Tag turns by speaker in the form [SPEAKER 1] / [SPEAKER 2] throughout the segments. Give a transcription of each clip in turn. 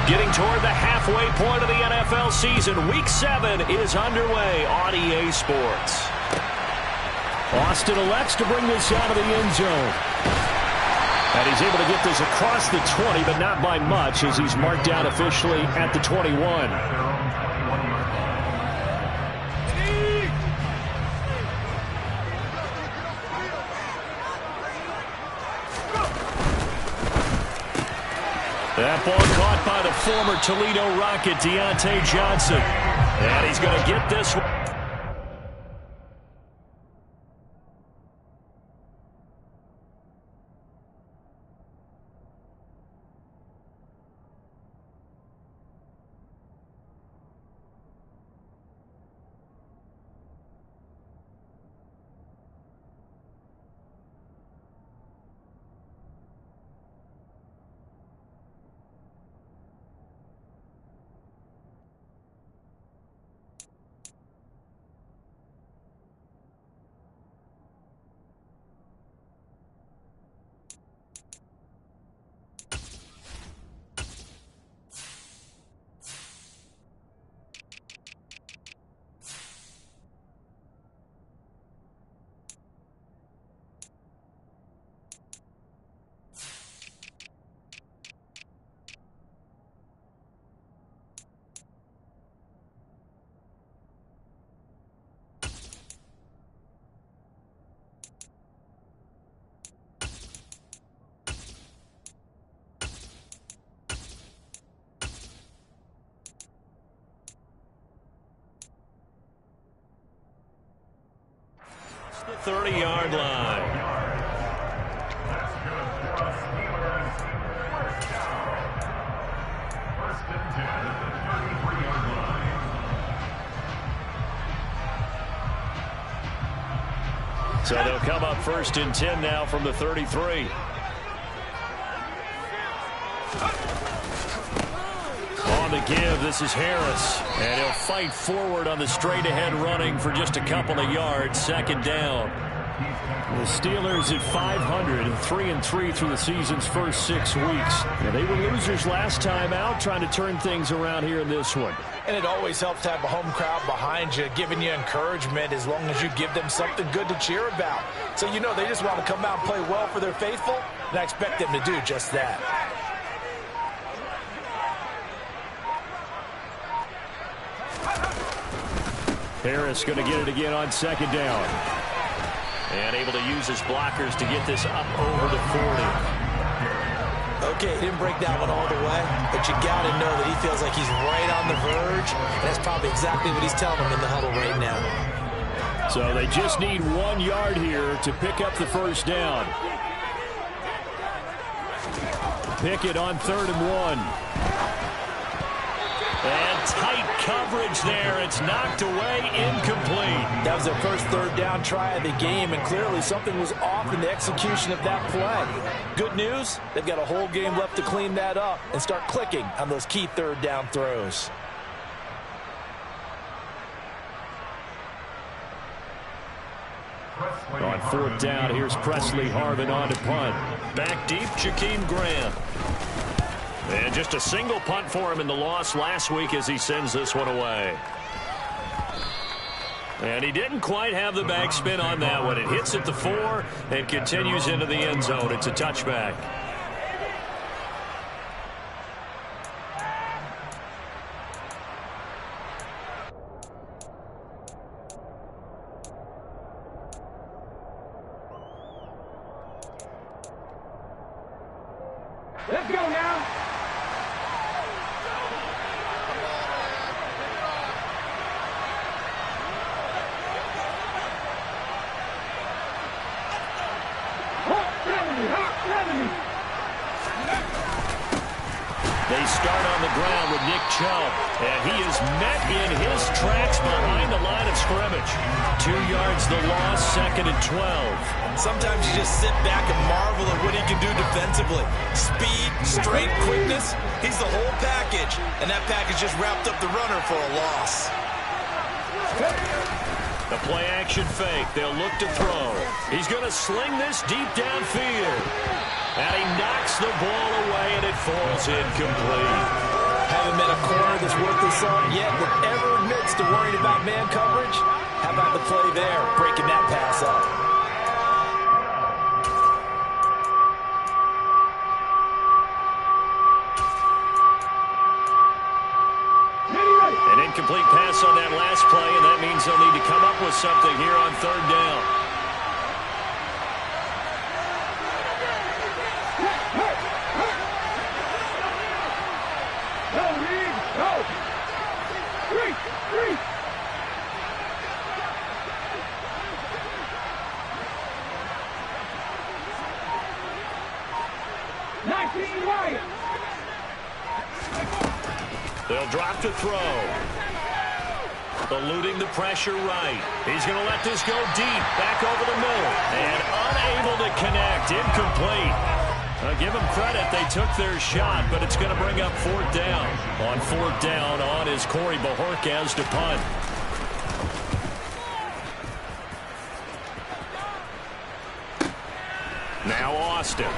[SPEAKER 1] Getting toward the halfway point of the NFL season, Week 7 is underway on EA Sports. Austin elects to bring this out of the end zone. And he's able to get this across the 20, but not by much, as he's marked down officially at the 21. That ball caught by the former Toledo Rocket, Deontay Johnson. And he's going to get this one. The 30-yard line. So they'll come up 1st and 10 now from the 33. On the give, this is Harris. And he'll fight forward on the straight-ahead running for just a couple of yards. 2nd down. The Steelers at 500 and 3-3 through the season's first 6 weeks. And they were losers last time out, trying to turn things around here in this one.
[SPEAKER 2] And it always helps to have a home crowd behind you, giving you encouragement as long as you give them something good to cheer about. So you know they just want to come out and play well for their faithful, and I expect them to do just that.
[SPEAKER 1] Harris going to get it again on 2nd down. And able to use his blockers to get this up over the 40.
[SPEAKER 2] Okay, he didn't break that one all the way, but you got to know that he feels like he's right on the verge, and that's probably exactly what he's telling them in the huddle right now.
[SPEAKER 1] So they just need 1 yard here to pick up the 1st down. Pickett on 3rd and 1. And tight coverage there. It's knocked away, incomplete.
[SPEAKER 2] That was their first 3rd down try of the game, and clearly something was off in the execution of that play. Good news, they've got a whole game left to clean that up and start clicking on those key 3rd down throws.
[SPEAKER 1] On 4th down, here's Presley Harvin on to punt. Back deep, Jakeem Graham. And just a single punt for him in the loss last week as he sends this one away. And he didn't quite have the backspin on that one. It hits at the 4 and continues into the end zone. It's a touchback.
[SPEAKER 3] Let's go now.
[SPEAKER 1] They start on the ground with Nick Chubb, and he is met in his tracks behind the line of scrimmage. 2 yards the loss, 2nd and 12.
[SPEAKER 2] Sometimes you just sit back and marvel at what he can do defensively. Speed, strength, quickness, he's the whole package, and that package just wrapped up the runner for a loss.
[SPEAKER 1] The play action fake, they'll look to throw. He's going to sling this deep downfield. And he knocks the ball away, and it falls incomplete.
[SPEAKER 2] Haven't met a corner that's worth the salt yet that ever admits to worrying about man coverage. How about the play there, breaking that pass up?
[SPEAKER 1] An incomplete pass on that last play, and that means they'll need to come up with something here on third down. They'll drop to throw. Eluding the pressure right. He's going to let this go deep. Back over the middle. And unable to connect. Incomplete. Give them credit. They took their shot, but it's going to bring up fourth down. On fourth down, on is Corey Bajorquez to punt. Now Austin.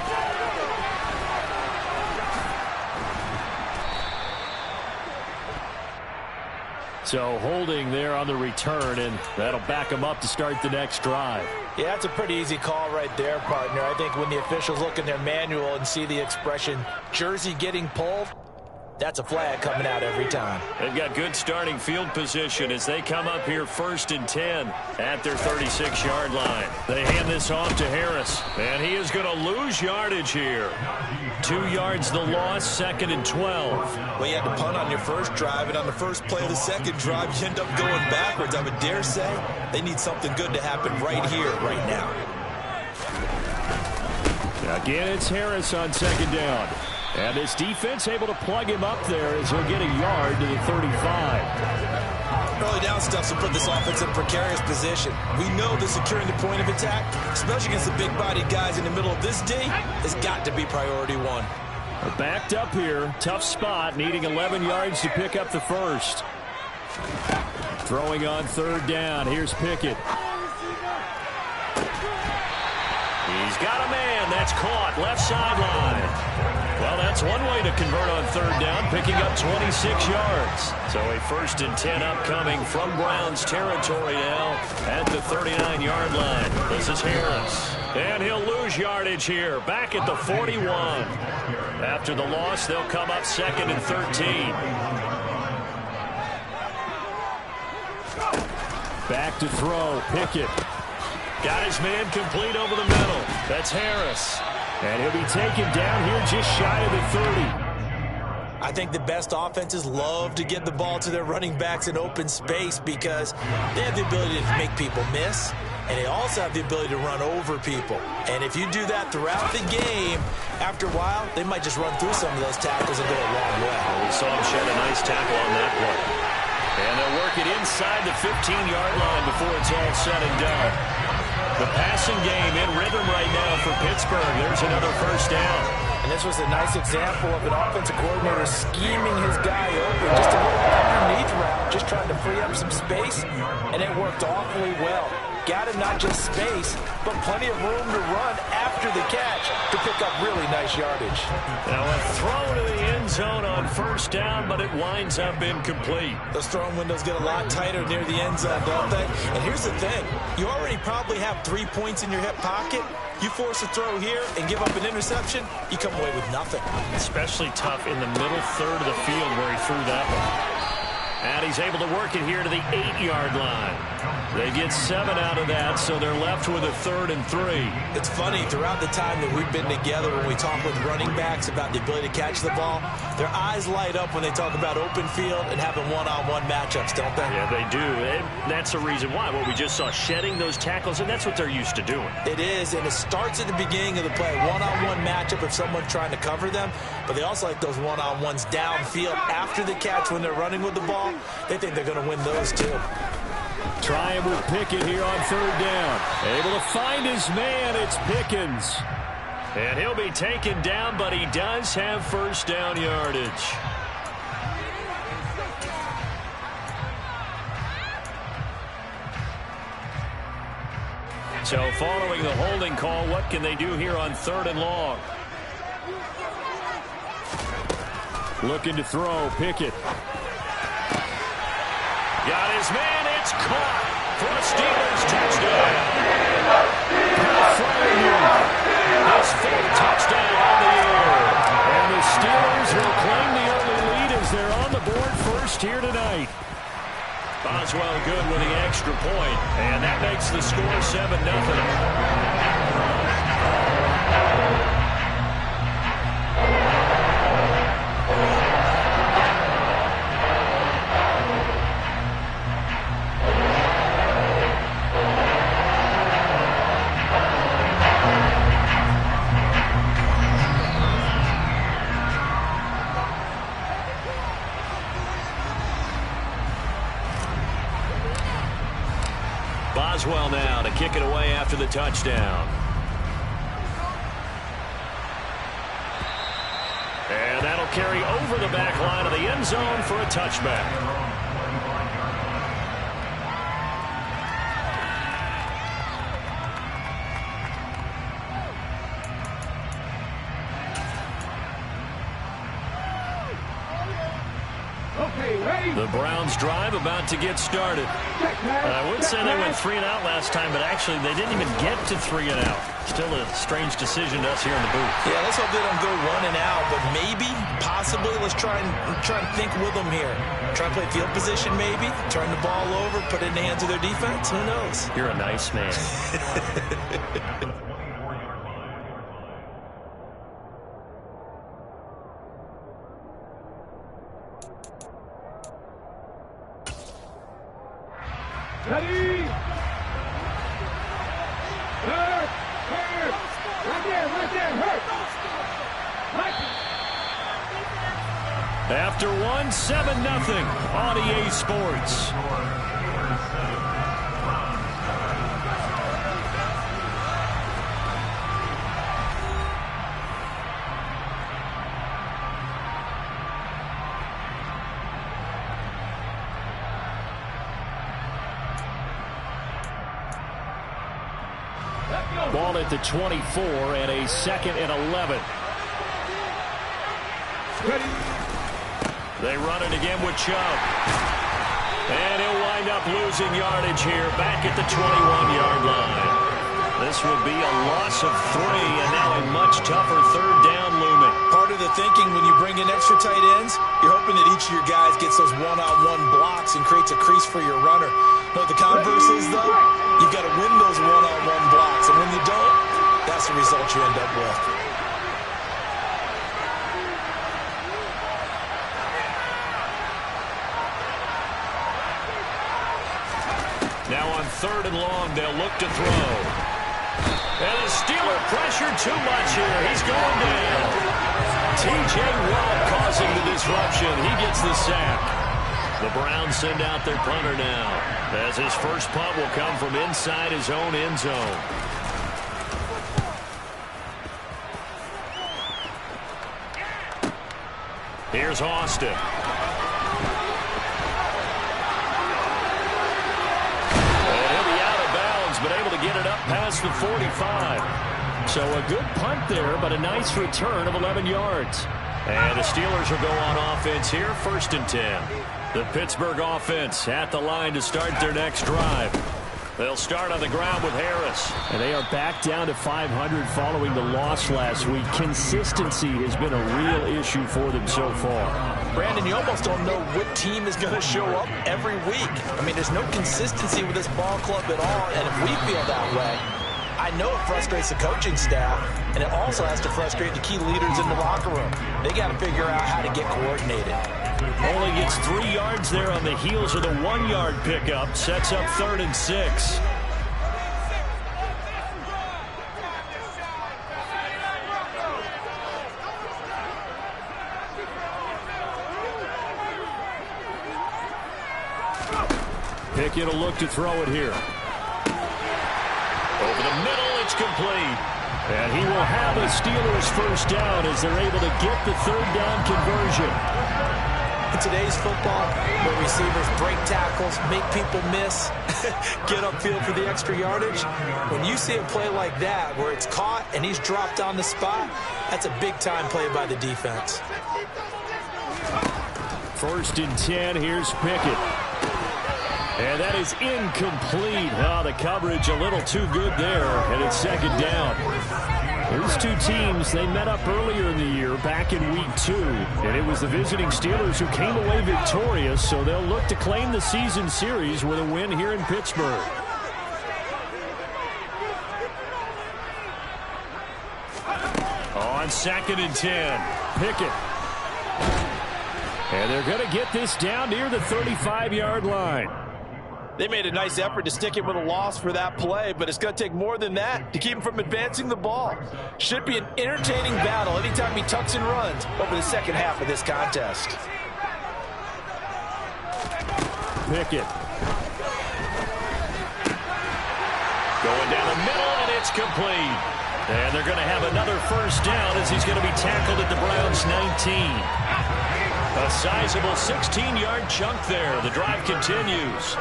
[SPEAKER 1] So holding there on the return, and that'll back them up to start the next drive.
[SPEAKER 2] Yeah, that's a pretty easy call right there, partner. I think when the officials look in their manual and see the expression jersey getting pulled, that's a flag coming out every time.
[SPEAKER 1] They've got good starting field position as they come up here 1st and 10 at their 36-yard line. They hand this off to Harris, and he is going to lose yardage here. 2 yards the loss, 2nd and 12.
[SPEAKER 2] Well, you had to punt on your first drive, and on the first play of the second drive, you end up going backwards. I would dare say they need something good to happen right here, right now.
[SPEAKER 1] Again, it's Harris on 2nd down. And this defense able to plug him up there as he'll get a yard to the 35.
[SPEAKER 2] Early down stuff will put this offense in a precarious position. We know that securing the point of attack, especially against the big-bodied guys in the middle of this D, has got to be priority one.
[SPEAKER 1] They're backed up here. Tough spot, needing 11 yards to pick up the first. Throwing on 3rd down. Here's Pickett. He's got a man. That's caught. Left sideline. Well, that's one way to convert on 3rd down, picking up 26 yards. So a 1st and 10 upcoming from Browns territory now at the 39-yard line. This is Harris. And he'll lose yardage here, back at the 41. After the loss, they'll come up 2nd and 13. Back to throw, Pickett. Got his man complete over the middle. That's Harris. And he'll be taken down here just shy of the 30.
[SPEAKER 2] I think the best offenses love to get the ball to their running backs in open space because they have the ability to make people miss, and they also have the ability to run over people. And if you do that throughout the game, after a while, they might just run through some of those tackles and go a long way.
[SPEAKER 1] We saw him shed a nice tackle on that play. And they'll work it inside the 15-yard line before it's all said and done. The passing game in rhythm right now for Pittsburgh. There's another 1st down.
[SPEAKER 2] And this was a nice example of an offensive coordinator scheming his guy open. Just a little underneath route, just trying to free up some space, and it worked awfully well. Got him not just space, but plenty of room to run after the catch to pick up really nice yardage.
[SPEAKER 1] Now a throw to the end zone on 1st down, but it winds up incomplete.
[SPEAKER 2] Those throwing windows get a lot tighter near the end zone, don't they? And here's the thing. You already probably have 3 points in your hip pocket. You force a throw here and give up an interception, you come away with nothing.
[SPEAKER 1] Especially tough in the middle third of the field where he threw that one. And he's able to work it here to the 8-yard line. They get 7 out of that, so they're left with a 3rd and 3.
[SPEAKER 2] It's funny, throughout the time that we've been together, when we talk with running backs about the ability to catch the ball, their eyes light up when they talk about open field and having one-on-one matchups, don't they?
[SPEAKER 1] Yeah, they do. And that's the reason why. What we just saw, shedding those tackles, and that's what they're used to doing.
[SPEAKER 2] It is, and it starts at the beginning of the play. One-on-one matchup if someone's trying to cover them, but they also like those one-on-ones downfield after the catch when they're running with the ball. They think they're going to win those too.
[SPEAKER 1] Trying with Pickett here on 3rd down. Able to find his man. It's Pickens. And he'll be taken down, but he does have 1st down yardage. So following the holding call, what can they do here on 3rd and long? Looking to throw. Pickett. Got his man. It's caught for a Steelers touchdown. His fourth touchdown on the year. And the Steelers will claim the early lead as they're on the board first here tonight. Boswell good with the extra point, and that makes the score 7-0. Boswell now to kick it away after the touchdown. And that'll carry over the back line of the end zone for a touchback. The Browns drive about to get started. I would say they went 3 and out last time, but actually they didn't even get to 3 and out. Still a strange decision to us here in the booth.
[SPEAKER 2] Yeah, let's hope they don't go 1 and out, but maybe, possibly, let's try and think with them here. Try and play field position maybe, turn the ball over, put it in the hands of their defense. Who knows?
[SPEAKER 1] You're a nice man.
[SPEAKER 3] Ready? Hurt! Hurt! Right there, hurt!
[SPEAKER 1] After 1, 7-0 on EA Sports. Ball at the 24 and a 2nd and 11.
[SPEAKER 3] Ready?
[SPEAKER 1] They run it again with Chubb. And he'll wind up losing yardage here back at the 21-yard line. This will be a loss of 3 and now a much tougher 3rd down looming.
[SPEAKER 2] Part of the thinking when you bring in extra tight ends, you're hoping that each of your guys gets those one-on-one blocks and creates a crease for your runner. But the converse is, though, you've got to win those one-on-one blocks. And when you don't, that's the result you end up with.
[SPEAKER 1] Now on 3rd and long, they'll look to throw. And the Steeler pressure too much here. He's going down. T.J. Watt causing the disruption. He gets the sack. The Browns send out their punter now, as his first punt will come from inside his own end zone. Here's Austin. And he'll be out of bounds, but able to get it up past the 45. So a good punt there, but a nice return of 11 yards. And the Steelers will go on offense here, 1st and 10. The Pittsburgh offense at the line to start their next drive. They'll start on the ground with Harris. And they are back down to 500 following the loss last week. Consistency has been a real issue for them so far.
[SPEAKER 2] Brandon, you almost don't know what team is going to show up every week. I mean, there's no consistency with this ball club at all, and if we feel that way, I know it frustrates the coaching staff, and it also has to frustrate the key leaders in the locker room. They got to figure out how to get coordinated.
[SPEAKER 1] Only gets 3 yards there on the heels of the 1-yard pickup. Sets up 3rd and 6. Pickett will look to throw it here. Over the middle, it's complete. And he will have a Steelers first down as they're able to get the 3rd down conversion.
[SPEAKER 2] In today's football, where receivers break tackles, make people miss, get upfield for the extra yardage, when you see a play like that where it's caught and he's dropped on the spot, that's a big-time play by the defense.
[SPEAKER 1] First and 10, here's Pickett. And that is incomplete. Oh, the coverage a little too good there, and it's second down. These two teams, they met up earlier in the year, back in Week 2, and it was the visiting Steelers who came away victorious, so they'll look to claim the season series with a win here in Pittsburgh. On second and 10, Pickett. And they're going to get this down near the 35-yard line.
[SPEAKER 2] They made a nice effort to stick him with a loss for that play, but it's going to take more than that to keep him from advancing the ball. Should be an entertaining battle anytime he tucks and runs over the second half of this contest.
[SPEAKER 1] Pickett. Going down the middle, and it's complete. And they're going to have another first down as he's going to be tackled at the Browns' 19. A sizable 16-yard chunk there. The drive continues.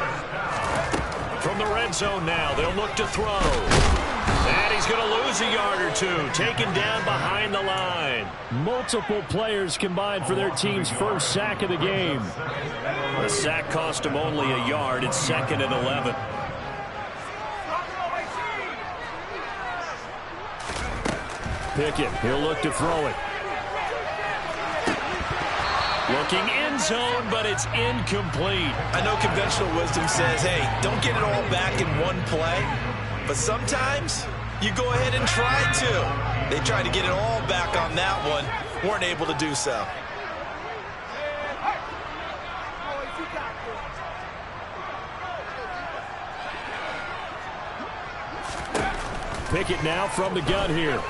[SPEAKER 1] From the red zone now, they'll look to throw. And he's going to lose a yard or two, taken down behind the line. Multiple players combined for their team's first sack of the game. The sack cost him only a yard. It's second and 11. Pickett, he'll look to throw it. Looking end zone, but it's incomplete.
[SPEAKER 2] I know conventional wisdom says, hey, don't get it all back in one play. But sometimes you go ahead and try to. They tried to get it all back on that one. Weren't able to do so.
[SPEAKER 1] Pickett now from the gun here.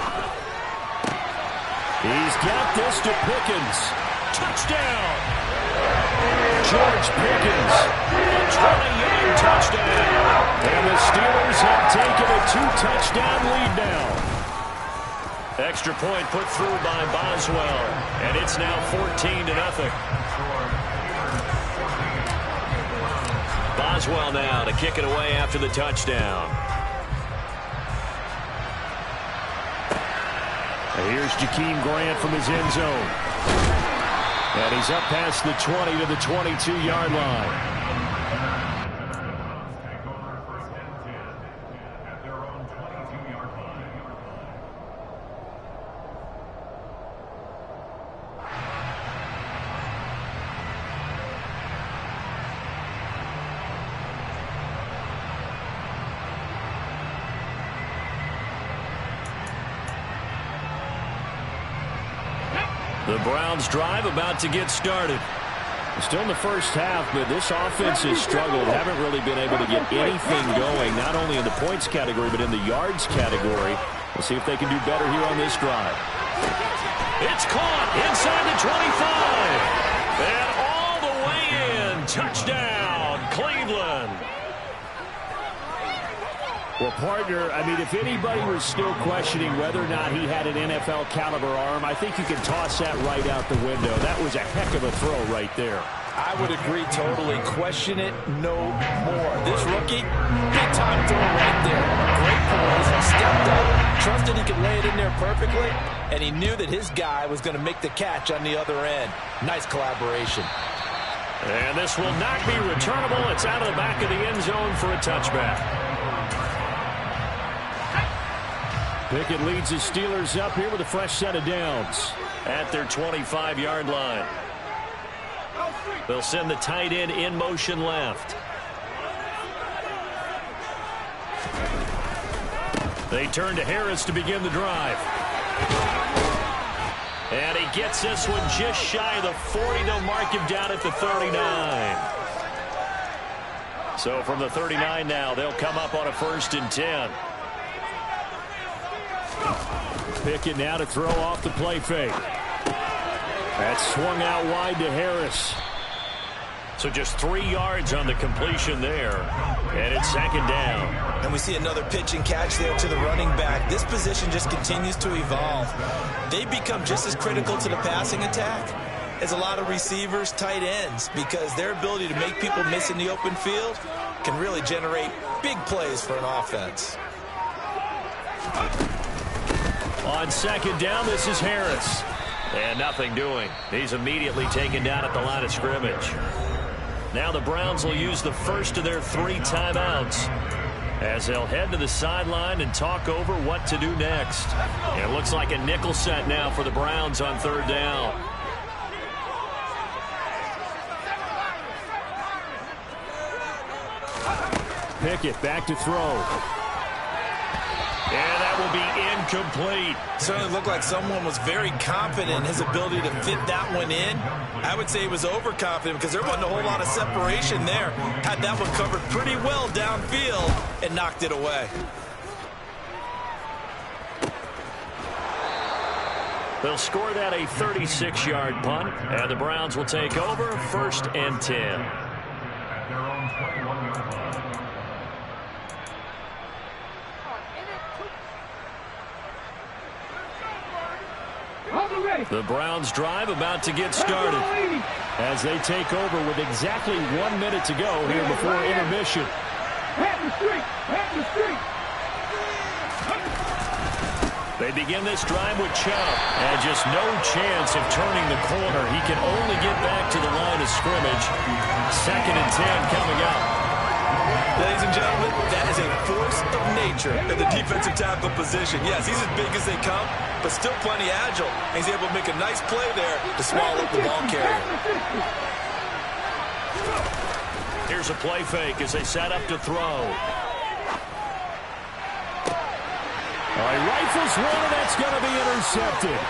[SPEAKER 1] He's got this to Pickens. Touchdown! George Pickens, a 20-yard touchdown. And the Steelers have taken a 2-touchdown lead now. Extra point put through by Boswell, and it's now 14-0. Boswell now to kick it away after the touchdown. And here's Jakeem Grant from his end zone. And he's up past the 20 to the 22-yard line. The Browns drive about to get started. Still in the first half, but this offense has struggled. Haven't really been able to get anything going, not only in the points category, but in the yards category. We'll see if they can do better here on this drive. It's caught inside the 25. And all the way in. Touchdown, Cleveland. Well, partner, I mean, if anybody was still questioning whether or not he had an NFL caliber arm, I think you can toss that right out the window. That was a heck of a throw right there.
[SPEAKER 2] I would agree totally. Question it no more. This rookie, big-time throw right there. Great poise. He stepped up, trusted he could lay it in there perfectly, and he knew that his guy was going to make the catch on the other end. Nice collaboration.
[SPEAKER 1] And this will not be returnable. It's out of the back of the end zone for a touchback. Pickett leads the Steelers up here with a fresh set of downs at their 25-yard line. They'll send the tight end in motion left. They turn to Harris to begin the drive. And he gets this one just shy of the 40. They'll mark him down at the 39. So from the 39 now, they'll come up on a 1st and 10. Pickett now to throw off the play fake. That's swung out wide to Harris. So just 3 yards on the completion there. And it's 2nd down.
[SPEAKER 2] And we see another pitch and catch there to the running back. This position just continues to evolve. They become just as critical to the passing attack as a lot of receivers, tight ends, because their ability to make people miss in the open field can really generate big plays for an offense.
[SPEAKER 1] On 2nd down, this is Harris. And nothing doing. He's immediately taken down at the line of scrimmage. Now the Browns will use the first of their 3 timeouts as they'll head to the sideline and talk over what to do next. And it looks like a nickel set now for the Browns on 3rd down. Pickett back to throw. And that will be incomplete.
[SPEAKER 2] Certainly looked like someone was very confident in his ability to fit that one in. I would say he was overconfident because there wasn't a whole lot of separation there. Had that one covered pretty well downfield and knocked it away.
[SPEAKER 1] They'll score that a 36-yard punt, and the Browns will take over 1st and 10. The Browns drive about to get started as they take over with exactly 1 minute to go here before intermission. They begin this drive with Chubb, and just no chance of turning the corner. He can only get back to the line of scrimmage. 2nd and 10 coming up.
[SPEAKER 2] Ladies and gentlemen, that is a force of nature in the defensive tackle position. Yes, he's as big as they come, but still plenty agile. And he's able to make a nice play there to swallow up the ball carrier.
[SPEAKER 1] Here's a play fake as they set up to throw. All right, rifles one, and that's going to be intercepted.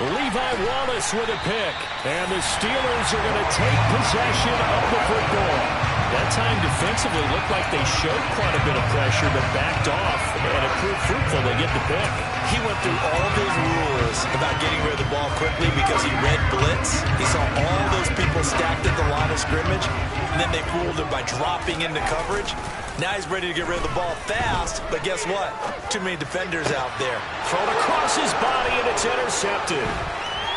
[SPEAKER 1] Levi Wallace with a pick. And the Steelers are going to take possession of the football. That time defensively looked like they showed quite a bit of pressure but backed off, and it proved fruitful. They get the pick.
[SPEAKER 2] He went through all those rules about getting rid of the ball quickly because he read blitz. He saw all those people stacked at the line of scrimmage, and then they fooled him by dropping into coverage. Now he's ready to get rid of the ball fast, but guess what? Too many defenders out there.
[SPEAKER 1] Thrown across his body, and it's intercepted.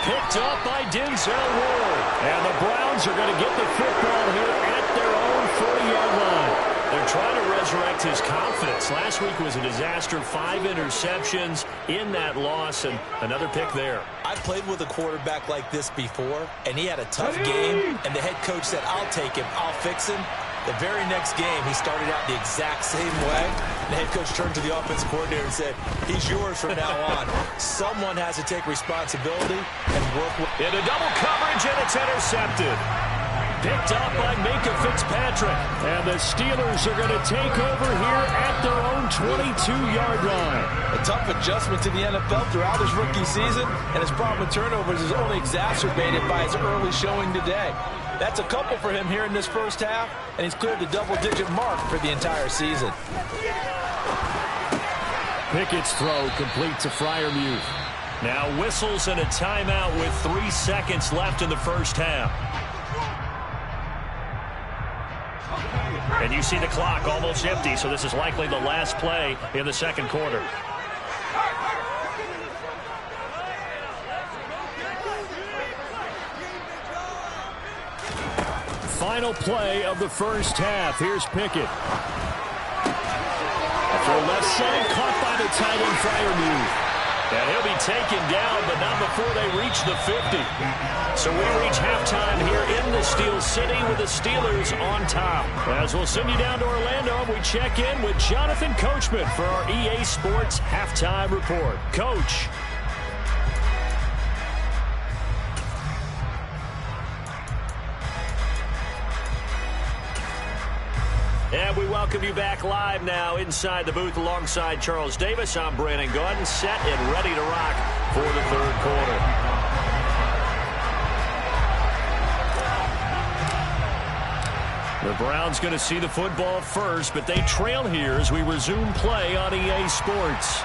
[SPEAKER 1] Picked up by Denzel Ward. And the Browns are going to get the football here at their own 40-yard line. They're trying to resurrect his confidence. Last week was a disaster. 5 interceptions in that loss, and another pick there.
[SPEAKER 2] I've played with a quarterback like this before, and he had a tough game, and the head coach said, I'll take him, I'll fix him. The very next game, he started out the exact same way. The head coach turned to the offensive coordinator and said, he's yours from now on. Someone has to take responsibility and work with.
[SPEAKER 1] Into double coverage, and it's intercepted. Picked up by Minka Fitzpatrick. And the Steelers are going to take over here at their own 22-yard line.
[SPEAKER 2] A tough adjustment to the NFL throughout his rookie season, and his problem with turnovers is only exacerbated by his early showing today. That's a couple for him here in this first half, and he's cleared the double-digit mark for the entire season.
[SPEAKER 1] Pickett's throw complete to Freiermuth. Now whistles and a timeout with 3 seconds left in the first half. And you see the clock almost empty, so this is likely the last play in the second quarter. Final play of the first half. Here's Pickett. Throw left side, caught by the tight end Freiermuth. And he'll be taken down, but not before they reach the 50. So we reach halftime here in the Steel City with the Steelers on top. As we'll send you down to Orlando, and we check in with Jonathan Coachman for our EA Sports Halftime Report. Coach. And we welcome you back live now inside the booth alongside Charles Davis. I'm Brandon Gordon, set and ready to rock for the third quarter. The Browns going to see the football first, but they trail here as we resume play on EA Sports.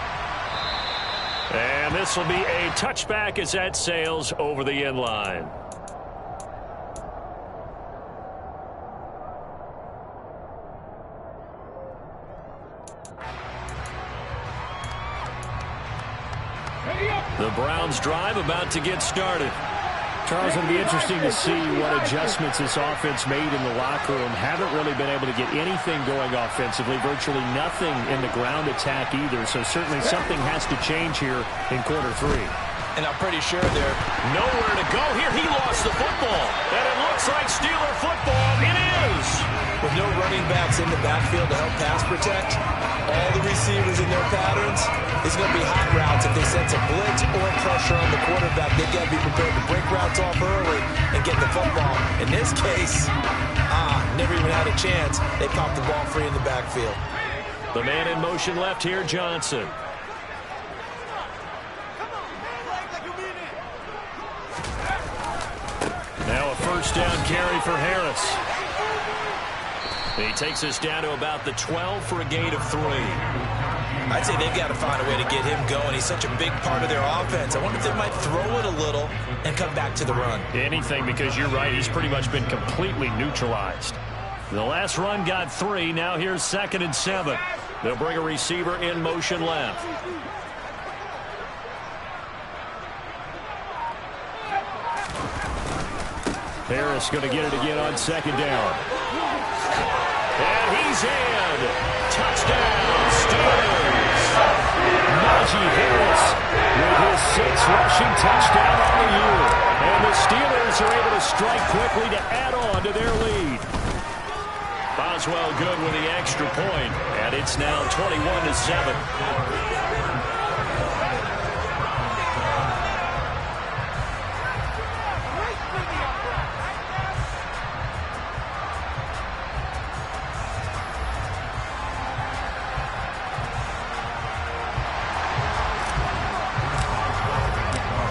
[SPEAKER 1] And this will be a touchback as that sails over the end line. The Browns drive about to get started. Charles, it'll be interesting to see what adjustments this offense made in the locker room. Haven't really been able to get anything going offensively, virtually nothing in the ground attack either. So certainly something has to change here in quarter 3.
[SPEAKER 2] And I'm pretty sure they're
[SPEAKER 1] nowhere to go here. He lost the football. And it looks like Steeler football. It is.
[SPEAKER 2] with no running backs in the backfield to help pass protect. All the receivers in their patterns. It's going to be hot routes if they sense a blitz or pressure on the quarterback. They've got to be prepared to break routes off early and get the football. In this case, never even had a chance. They popped the ball free in the backfield.
[SPEAKER 1] The man in motion left here, Johnson. Now a first down carry for Harris. He takes us down to about the 12 for a gain of 3.
[SPEAKER 2] I'd say they've got to find a way to get him going. He's such a big part of their offense. I wonder if they might throw it a little and come back to the run.
[SPEAKER 1] Anything, because you're right. He's pretty much been completely neutralized. The last run got 3. Now here's 2nd and 7. They'll bring a receiver in motion left. Harris going to get it again on 2nd down. And he's in. Touchdown, Steelers. Najee Harris with his 6th rushing touchdown on the year. And the Steelers are able to strike quickly to add on to their lead. Boswell good with the extra point, and it's now 21-7.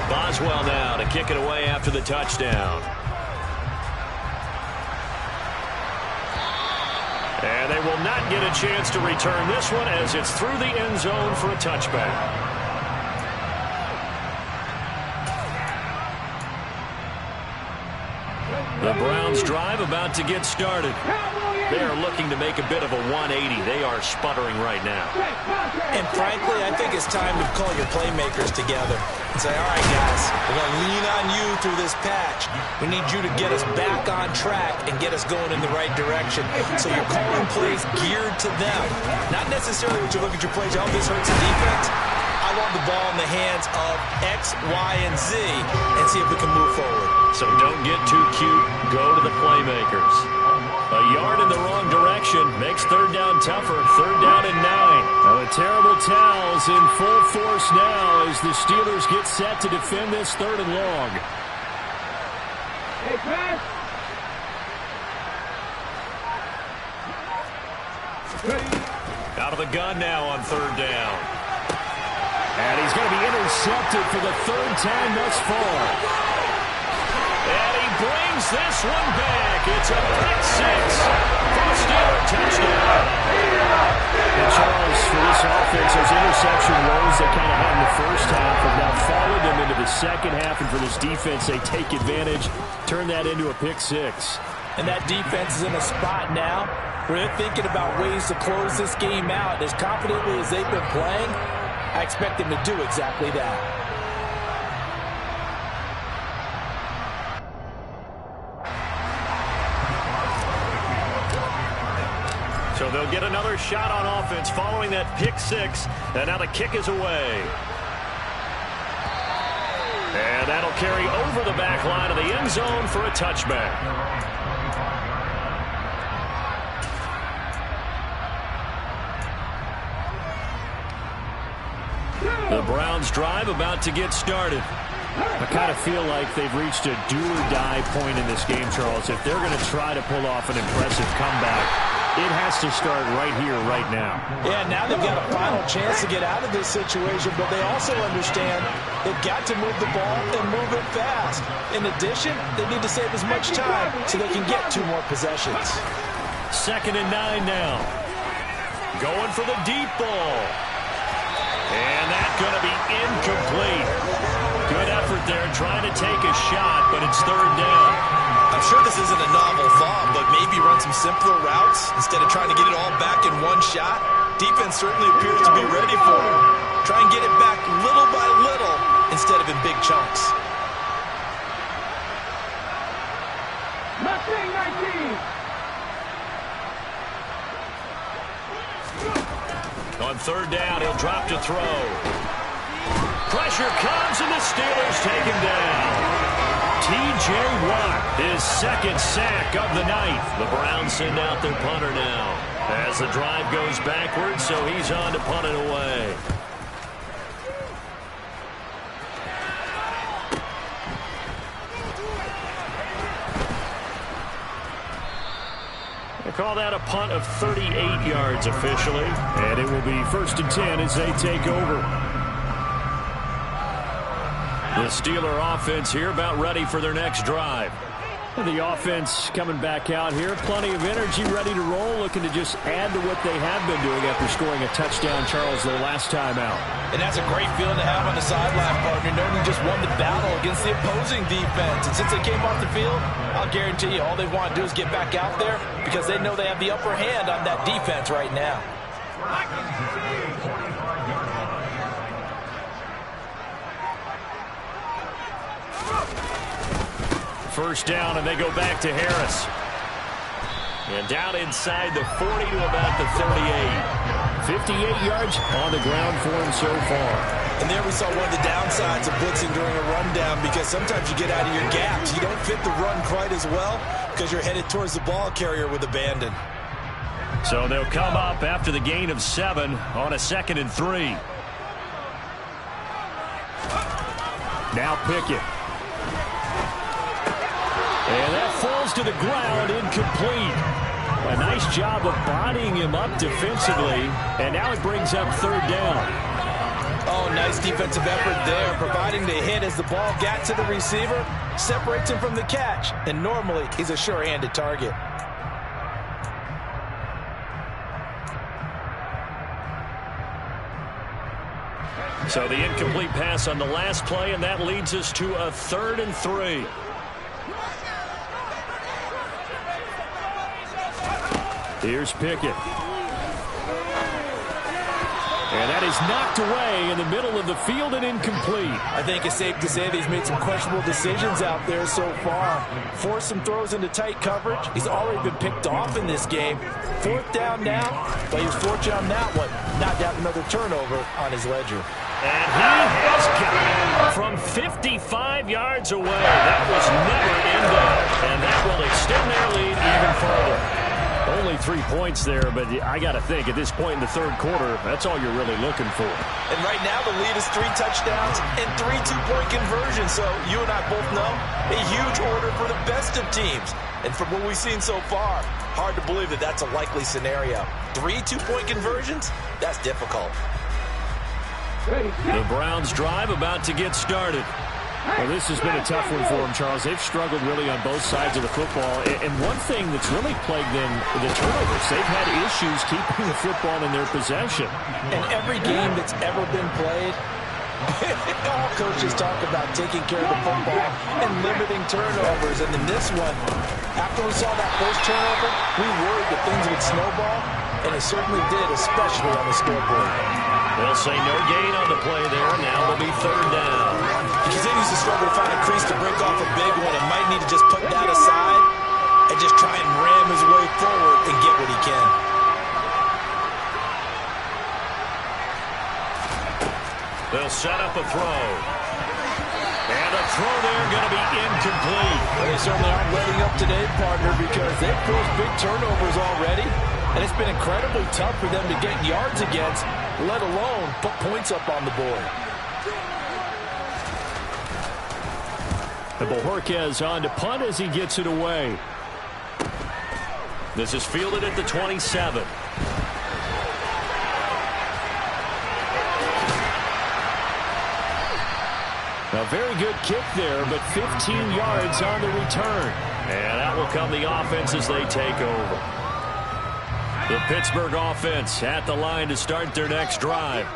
[SPEAKER 1] Boswell now to kick it away after the touchdown. And they will not get a chance to return this one as it's through the end zone for a touchback. The Browns drive about to get started. They are looking to make a bit of a 180. They are sputtering right now.
[SPEAKER 2] And frankly, I think it's time to call your playmakers together and say, all right, guys, we're going to lean on you through this patch. We need you to get us back on track and get us going in the right direction. So you're calling plays geared to them. Not necessarily when you look at your plays, oh, this hurts the defense. I want the ball in the hands of X, Y, and Z and see if we can move forward.
[SPEAKER 1] So don't get too cute. Go to the playmakers. A yard in the wrong direction makes 3rd down tougher. 3rd down and 9. Now the terrible towels in full force now as the Steelers get set to defend this 3rd and long.
[SPEAKER 3] Hey, pass.
[SPEAKER 1] Out of the gun now on 3rd down. And he's going to be intercepted for the 3rd time thus far. And he brings this one back. It's a pick 6 for the Steeler touchdown. And Charles, for this offense, those interception woes they kind of had in the first half have now followed them into the second half. And for this defense, they take advantage, turn that into a pick 6.
[SPEAKER 2] And that defense is in a spot now where they're thinking about ways to close this game out. As confidently as they've been playing, I expect them to do exactly that.
[SPEAKER 1] So they'll get another shot on offense following that pick 6. And now the kick is away. And that'll carry over the back line of the end zone for a touchback. The Browns drive about to get started. I kind of feel like they've reached a do-or-die point in this game, Charles. If they're going to try to pull off an impressive comeback, it has to start right here, right now. Yeah,
[SPEAKER 2] now they've got a final chance to get out of this situation, but they also understand they've got to move the ball and move it fast. In addition, they need to save as much time so they can get 2 more possessions.
[SPEAKER 1] 2nd and 9 now. Going for the deep ball. And that's going to be incomplete. Good effort there trying to take a shot, but it's 3rd down.
[SPEAKER 2] I'm sure this isn't a novel thought, but maybe run some simpler routes instead of trying to get it all back in one shot. Defense certainly appears to be ready for it. Try and get it back little by little instead of in big chunks.
[SPEAKER 3] Mustang 19.
[SPEAKER 1] On 3rd down, he'll drop to throw. Pressure comes, and the Steelers take him down. T.J. Watt, his second sack of the night. The Browns send out their punter now as the drive goes backwards, so he's on to punt it away. They call that a punt of 38 yards officially, and it will be 1st and 10 as they take over. The Steeler offense here about ready for their next drive. And the offense coming back out here. Plenty of energy, ready to roll, looking to just add to what they have been doing after scoring a touchdown, Charles, their last time out.
[SPEAKER 2] And that's a great feeling to have on the sideline, partner, knowing you just won the battle against the opposing defense. And since they came off the field, I'll guarantee you all they want to do is get back out there because they know they have the upper hand on that defense right now.
[SPEAKER 1] First down, and they go back to Harris. And down inside the 40 to about the 38. 58 yards on the ground for him so far.
[SPEAKER 2] And there we saw one of the downsides of blitzing during a rundown because sometimes you get out of your gaps. You don't fit the run quite as well because you're headed towards the ball carrier with abandon.
[SPEAKER 1] So they'll come up after the gain of 7 on a 2nd and 3. Now Pickett. And that falls to the ground, incomplete. A nice job of bodying him up defensively, and now it brings up 3rd down.
[SPEAKER 2] Oh, nice defensive effort there, providing the hit as the ball got to the receiver, separates him from the catch, and normally he's a sure-handed target.
[SPEAKER 1] So the incomplete pass on the last play, and that leads us to a 3rd and 3. Here's Pickett. And that is knocked away in the middle of the field and incomplete.
[SPEAKER 2] I think it's safe to say that he's made some questionable decisions out there so far. Forced some throws into tight coverage. He's already been picked off in this game. 4th down now, but he was fortunate on that one. Not to have another turnover on his ledger.
[SPEAKER 1] And he has got it from 55 yards away. That was never in doubt. And that will extend their lead even further. Only 3 points there, but I got to think at this point in the 3rd quarter, that's all you're really looking for.
[SPEAKER 2] And right now the lead is 3 touchdowns and 3 2-point conversions. So you and I both know a huge order for the best of teams. And from what we've seen so far, hard to believe that that's a likely scenario. 3 2-point conversions? That's difficult.
[SPEAKER 1] The Browns drive about to get started. Well, this has been a tough one for them, Charles. They've struggled really on both sides of the football. And one thing that's really plagued them, the turnovers. They've had issues keeping the football in their possession.
[SPEAKER 2] And every game that's ever been played, all coaches talk about taking care of the football and limiting turnovers. And in this one, after we saw that first turnover, we worried that things would snowball. And it certainly did, especially on the scoreboard.
[SPEAKER 1] They'll say no gain on the play there. Now it'll be 3rd down.
[SPEAKER 2] He continues to struggle to find a crease to break off a big one and might need to just put that aside and just try and ram his way forward and get what he can.
[SPEAKER 1] They'll set up a throw. And a throw there going to be incomplete.
[SPEAKER 2] Well, they certainly aren't letting up today, partner, because they've forced big turnovers already. And it's been incredibly tough for them to get yards against, let alone put points up on the board.
[SPEAKER 1] And Bojorquez on to punt as he gets it away. This is fielded at the 27. A very good kick there, but 15 yards on the return. And that will come the offense as they take over. The Pittsburgh offense at the line to start their next drive.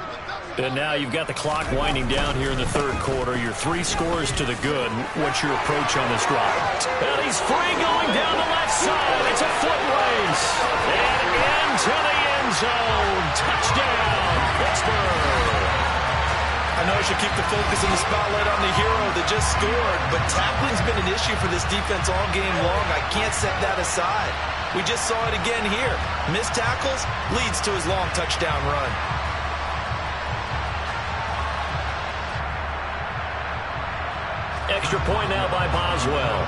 [SPEAKER 1] And now you've got the clock winding down here in the 3rd quarter. You're 3 scores to the good. What's your approach on this drive? And he's free going down the left side. It's a foot race. And into the end zone. Touchdown, Pittsburgh.
[SPEAKER 2] I know I should keep the focus and the spotlight on the hero that just scored, but tackling's been an issue for this defense all game long. I can't set that aside. We just saw it again here. Missed tackles leads to his long touchdown run.
[SPEAKER 1] Extra point now by Boswell.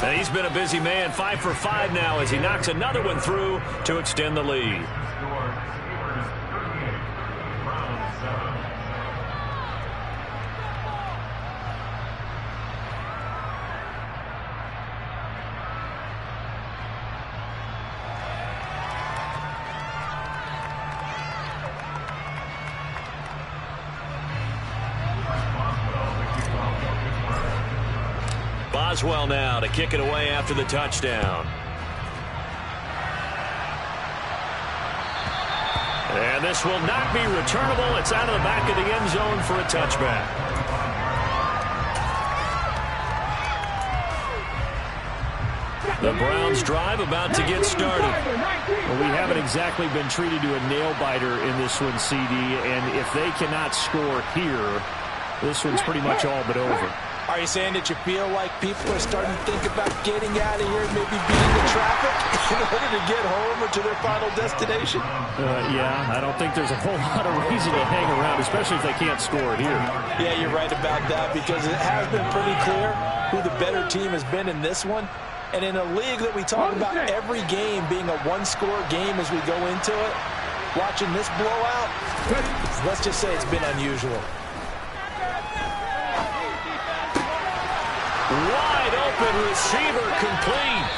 [SPEAKER 1] And he's been a busy man, 5 for 5 now as he knocks another one through to extend the lead. Boswell now to kick it away after the touchdown. And this will not be returnable. It's out of the back of the end zone for a touchback. The Browns drive about to get started.
[SPEAKER 4] Well, we haven't exactly been treated to a nail-biter in this one, CD, and if they cannot score here, this one's pretty much all but over.
[SPEAKER 2] Are you saying that you feel like people are starting to think about getting out of here, maybe beating the traffic in order to get home or to their final destination?
[SPEAKER 4] Yeah, I don't think there's a whole lot of reason to hang around, especially if they can't score it here.
[SPEAKER 2] Yeah, you're right about that because it has been pretty clear who the better team has been in this one. And in a league that we talk about every game being a one-score game as we go into it, watching this blowout, let's just say it's been unusual.
[SPEAKER 1] Wide open receiver complete.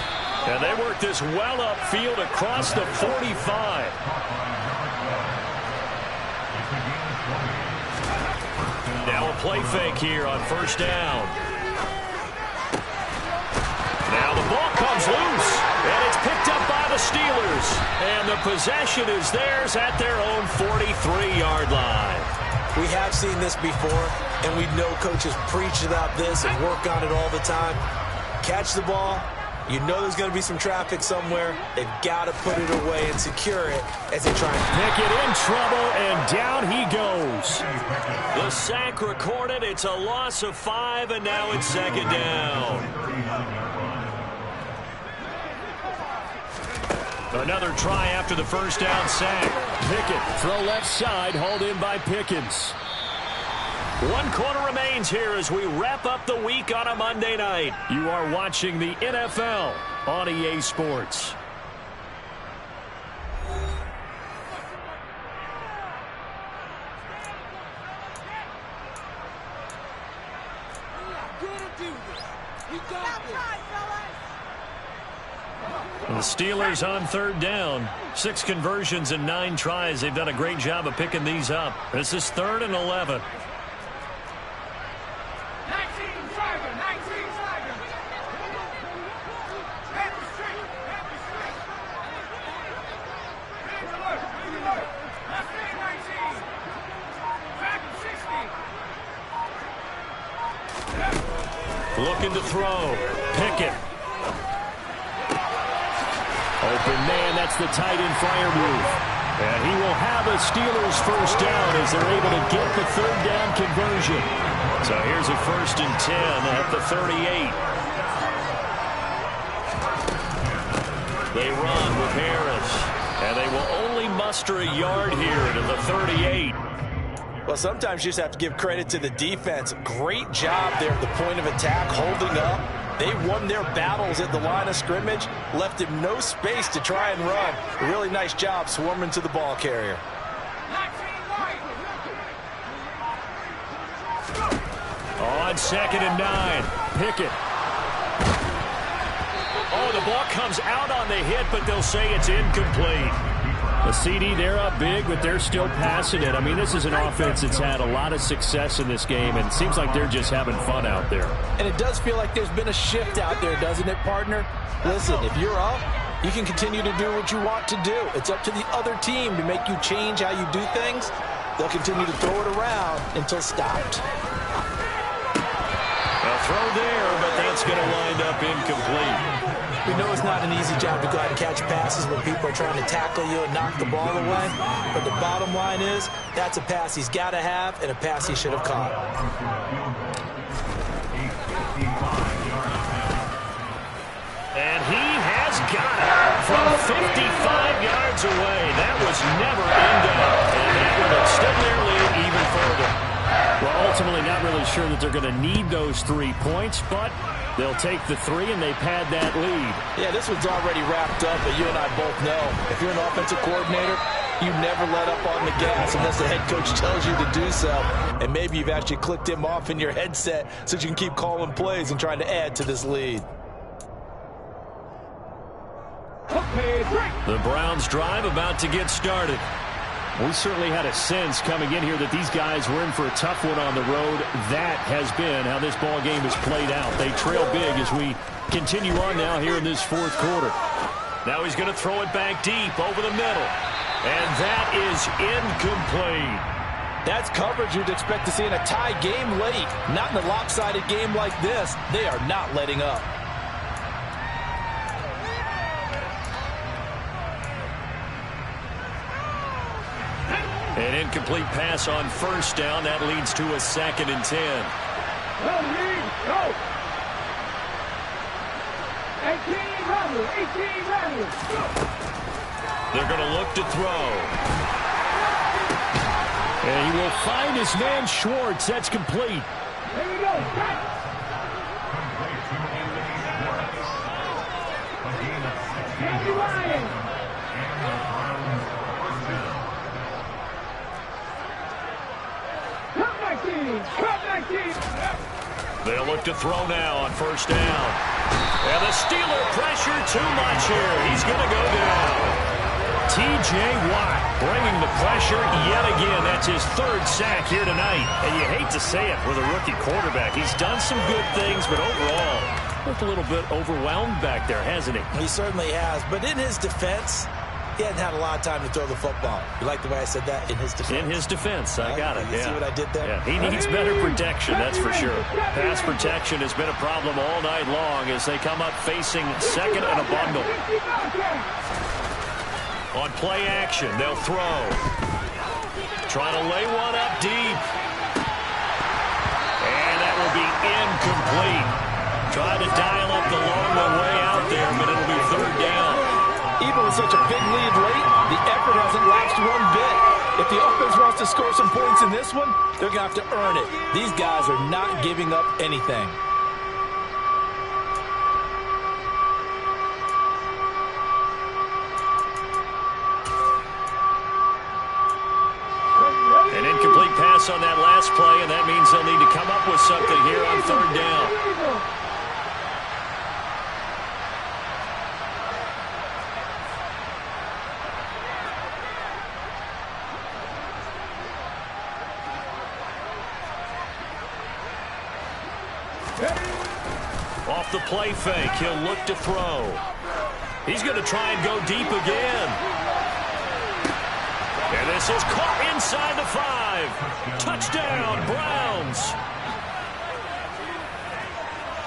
[SPEAKER 1] And they work this well upfield across the 45. Now a play fake here on first down. Now the ball comes loose, and it's picked up by the Steelers. And the possession is theirs at their own 43-yard line.
[SPEAKER 2] We have seen this before, and we know coaches preach about this and work on it all the time. Catch the ball. You know there's going to be some traffic somewhere. They've got to put it away and secure it as they try and
[SPEAKER 1] pick it in trouble, and down he goes. The sack recorded. It's a loss of 5, and now it's second down. Another try after the first down sack. Pickett, throw left side, hauled in by Pickens. 1 quarter remains here as we wrap up the week on a Monday night. You are watching the NFL on EA Sports. The Steelers on third down. 6 conversions and 9 tries. They've done a great job of picking these up. This is 3rd and 11. Looking to throw. Pickett. Open man, that's the tight end flyer move. And he will have a Steelers first down as they're able to get the 3rd down conversion. So here's a 1st and 10 at the 38. They run with Harris. And they will only muster a yard here to the 38.
[SPEAKER 2] Well, sometimes you just have to give credit to the defense. Great job there at the point of attack, holding up. They won their battles at the line of scrimmage, left him no space to try and run. A really nice job swarming to the ball carrier.
[SPEAKER 1] On 2nd and 9, Pickett. Oh, the ball comes out on the hit, but they'll say it's incomplete.
[SPEAKER 4] The CD, they're up big, but they're still passing it. I mean, this is an offense that's had a lot of success in this game, and it seems like they're just having fun out there.
[SPEAKER 2] And it does feel like there's been a shift out there, doesn't it, partner? Listen, if you're up, you can continue to do what you want to do. It's up to the other team to make you change how you do things. They'll continue to throw it around until stopped.
[SPEAKER 1] A throw there, but that's going to wind up incomplete.
[SPEAKER 2] We know it's not an easy job to go out and catch passes when people are trying to tackle you and knock the ball away. But the bottom line is, that's a pass he's got to have and a pass he should have caught.
[SPEAKER 1] And he has got it from 55 yards away. That was never in doubt. And that would have still
[SPEAKER 4] sure that they're going to need those 3 points, but they'll take the 3 and they pad that lead.
[SPEAKER 2] Yeah, this one's already wrapped up, but you and I both know if you're an offensive coordinator, you never let up on the gas unless the head coach tells you to do so. And maybe you've actually clicked him off in your headset so you can keep calling plays and trying to add to this lead.
[SPEAKER 1] The Browns drive about to get started.
[SPEAKER 4] We certainly had a sense coming in here that these guys were in for a tough one on the road. That has been how this ball game has played out. They trail big as we continue on now here in this fourth quarter.
[SPEAKER 1] Now he's going to throw it back deep over the middle. And that is incomplete.
[SPEAKER 2] That's coverage you'd expect to see in a tie game late. Not in a lopsided game like this. They are not letting up.
[SPEAKER 1] An incomplete pass on first down. That leads to a 2nd and 10.
[SPEAKER 3] Go, Reed, go! 18 runners, 18 runners, go!
[SPEAKER 1] They're going to look to throw.
[SPEAKER 4] And he will find his man Schwartz. That's complete.
[SPEAKER 3] Here we go, cut! Andy Ryan!
[SPEAKER 1] They'll look to throw now on first down. And the Steeler pressure too much here. He's going to go down.
[SPEAKER 4] T.J. Watt bringing the pressure yet again. That's his 3rd sack here tonight. And you hate to say it with a rookie quarterback. He's done some good things, but overall, looked a little bit overwhelmed back there, hasn't he?
[SPEAKER 2] He certainly has. But in his defense, he hadn't had a lot of time to throw the football. You like the way I said that? In his defense.
[SPEAKER 1] In his defense. I got it.
[SPEAKER 2] You see what I did there?
[SPEAKER 1] Yeah. He needs better protection, that's for sure. Pass protection has been a problem all night long as they come up facing 2nd and a bundle. On play action, they'll throw. Trying to lay one up deep. And that will be incomplete. Trying to dial up the long one way out there, but it'll be 3rd down.
[SPEAKER 2] Even with such a big lead late, the effort hasn't lapsed one bit. If the offense wants to score some points in this one, they're going to have to earn it. These guys are not giving up anything.
[SPEAKER 1] An incomplete pass on that last play, and that means they'll need to come up with something here on 3rd down. Off the play fake, he'll look to throw. He's going to try and go deep again. And this is caught inside the 5. Touchdown, Browns.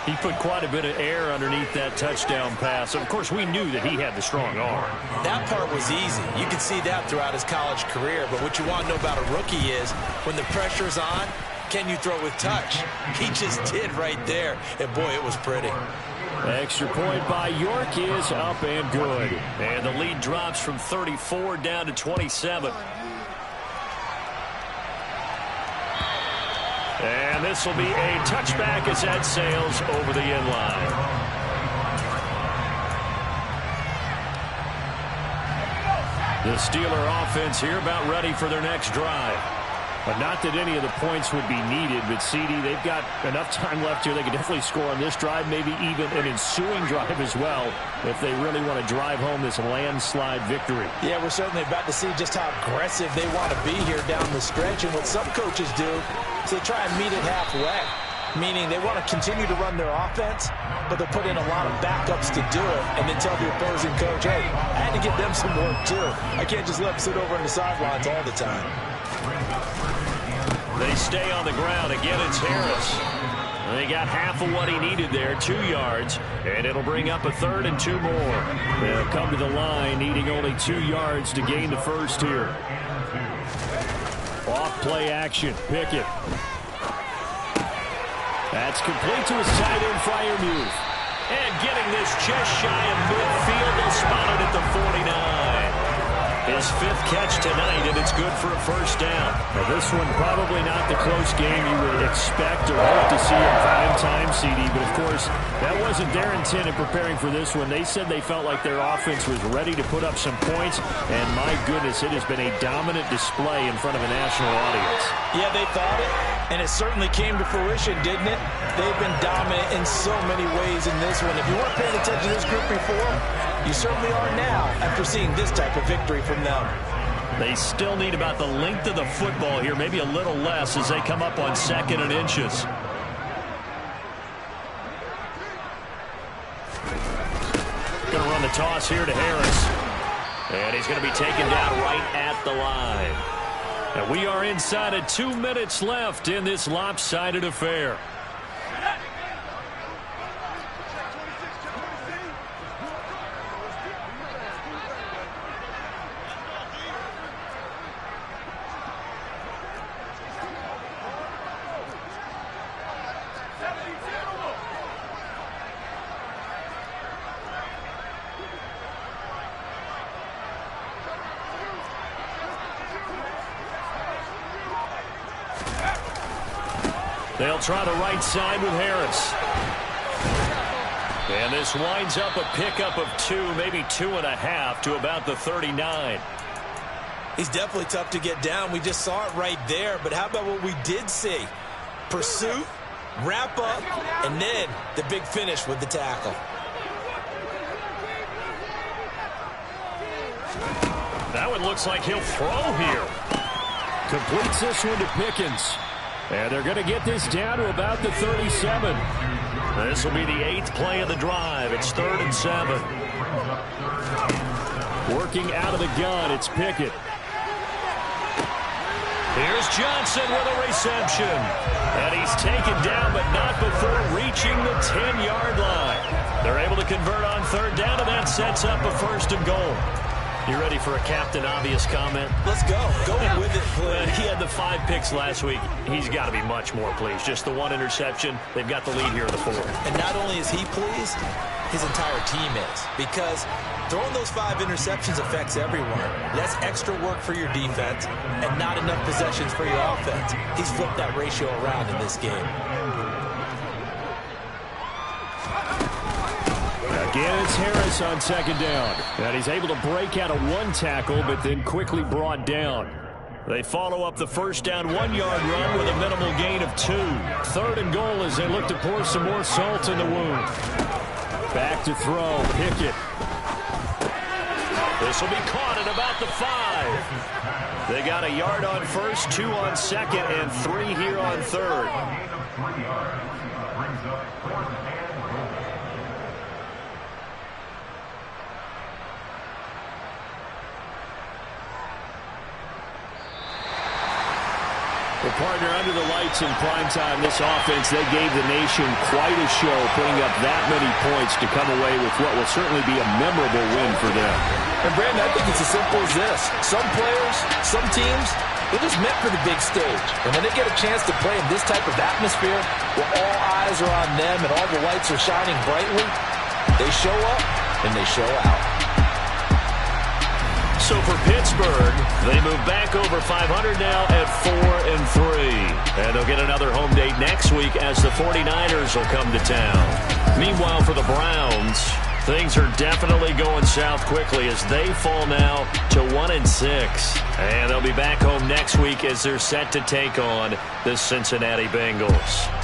[SPEAKER 1] He put quite a bit of air underneath that touchdown pass. Of course, we knew that he had the strong arm.
[SPEAKER 2] That part was easy. You can see that throughout his college career. But what you want to know about a rookie is when the pressure's on, can you throw with touch? He just did right there. And, boy, it was pretty.
[SPEAKER 4] Extra point by York is up and good.
[SPEAKER 1] And the lead drops from 34 down to 27. And this will be a touchback as that sails over the end line. The Steeler offense here about ready for their next drive.
[SPEAKER 4] But not that any of the points would be needed, but CD, they've got enough time left here. They can definitely score on this drive, maybe even an ensuing drive as well, if they really want to drive home this landslide victory.
[SPEAKER 2] Yeah, we're certainly about to see just how aggressive they want to be here down the stretch. And what some coaches do is they try and meet it halfway, meaning they want to continue to run their offense, but they'll put in a lot of backups to do it, and then tell the opposing coach, hey, I had to give them some work too. I can't just let them sit over on the sidelines all the time.
[SPEAKER 1] They stay on the ground. Again, it's Harris. They got half of what he needed there, 2 yards, and it'll bring up a 3rd and 2 more.
[SPEAKER 4] They'll come to the line, needing only 2 yards to gain the first here. Off play action, Pickett. That's complete to his tight end Freiermuth.
[SPEAKER 1] And getting this just shy of midfield, they'll spot it at the 49. His 5th catch tonight, and it's good for a first down.
[SPEAKER 4] Now this one probably not the close game you would expect or hope to see in prime time, CD, but of course that wasn't their intent in preparing for this one. They said they felt like their offense was ready to put up some points, and my goodness, it has been a dominant display in front of a national audience.
[SPEAKER 2] Yeah, they thought it, and it certainly came to fruition, didn't it? They've been dominant in so many ways in this one. If you weren't paying attention to this group before, you certainly are now after seeing this type of victory from them.
[SPEAKER 1] They still need about the length of the football here, maybe a little less as they come up on 2nd and inches. Going to run the toss here to Harris. And he's going to be taken down right at the line. And we are inside of 2 minutes left in this lopsided affair. They'll try the right side with Harris. And this winds up a pickup of 2, maybe 2.5 to about the 39.
[SPEAKER 2] He's definitely tough to get down. We just saw it right there. But how about what we did see? Pursuit, wrap up, and then the big finish with the tackle.
[SPEAKER 1] That one looks like he'll throw here.
[SPEAKER 4] Completes this one to Pickens. And they're going to get this down to about the 37.
[SPEAKER 1] This will be the 8th play of the drive. It's 3rd and 7.
[SPEAKER 4] Working out of the gun, it's Pickett.
[SPEAKER 1] Here's Johnson with a reception. And he's taken down, but not before reaching the 10-yard line. They're able to convert on 3rd down, and that sets up a 1st and goal. You ready for a Captain Obvious comment?
[SPEAKER 2] Let's go. Go with it, please.
[SPEAKER 1] He had the 5 picks last week. He's got to be much more pleased. Just the 1 interception. They've got the lead here in the 4th.
[SPEAKER 2] And not only is he pleased, his entire team is. Because throwing those 5 interceptions affects everyone. That's extra work for your defense and not enough possessions for your offense. He's flipped that ratio around in this game.
[SPEAKER 4] Again, it's Harris on 2nd down. And he's able to break out of 1 tackle, but then quickly brought down.
[SPEAKER 1] They follow up the 1st down 1-yard run with a minimal gain of 2.
[SPEAKER 4] 3rd and goal as they look to pour some more salt in the wound. Back to throw, Pickett.
[SPEAKER 1] This will be caught at about the 5. They got a yard on 1st, 2 on 2nd, and 3 here on 3rd.
[SPEAKER 4] Well, partner, under the lights in primetime, this offense, they gave the nation quite a show, putting up that many points to come away with what will certainly be a memorable win for them.
[SPEAKER 2] And, Brandon, I think it's as simple as this. Some players, some teams, they're just meant for the big stage. And when they get a chance to play in this type of atmosphere, where all eyes are on them and all the lights are shining brightly, they show up and they show out.
[SPEAKER 1] So for Pittsburgh, they move back over 500 now at 4-3. And they'll get another home date next week as the 49ers will come to town. Meanwhile, for the Browns, things are definitely going south quickly as they fall now to 1-6. And they'll be back home next week as they're set to take on the Cincinnati Bengals.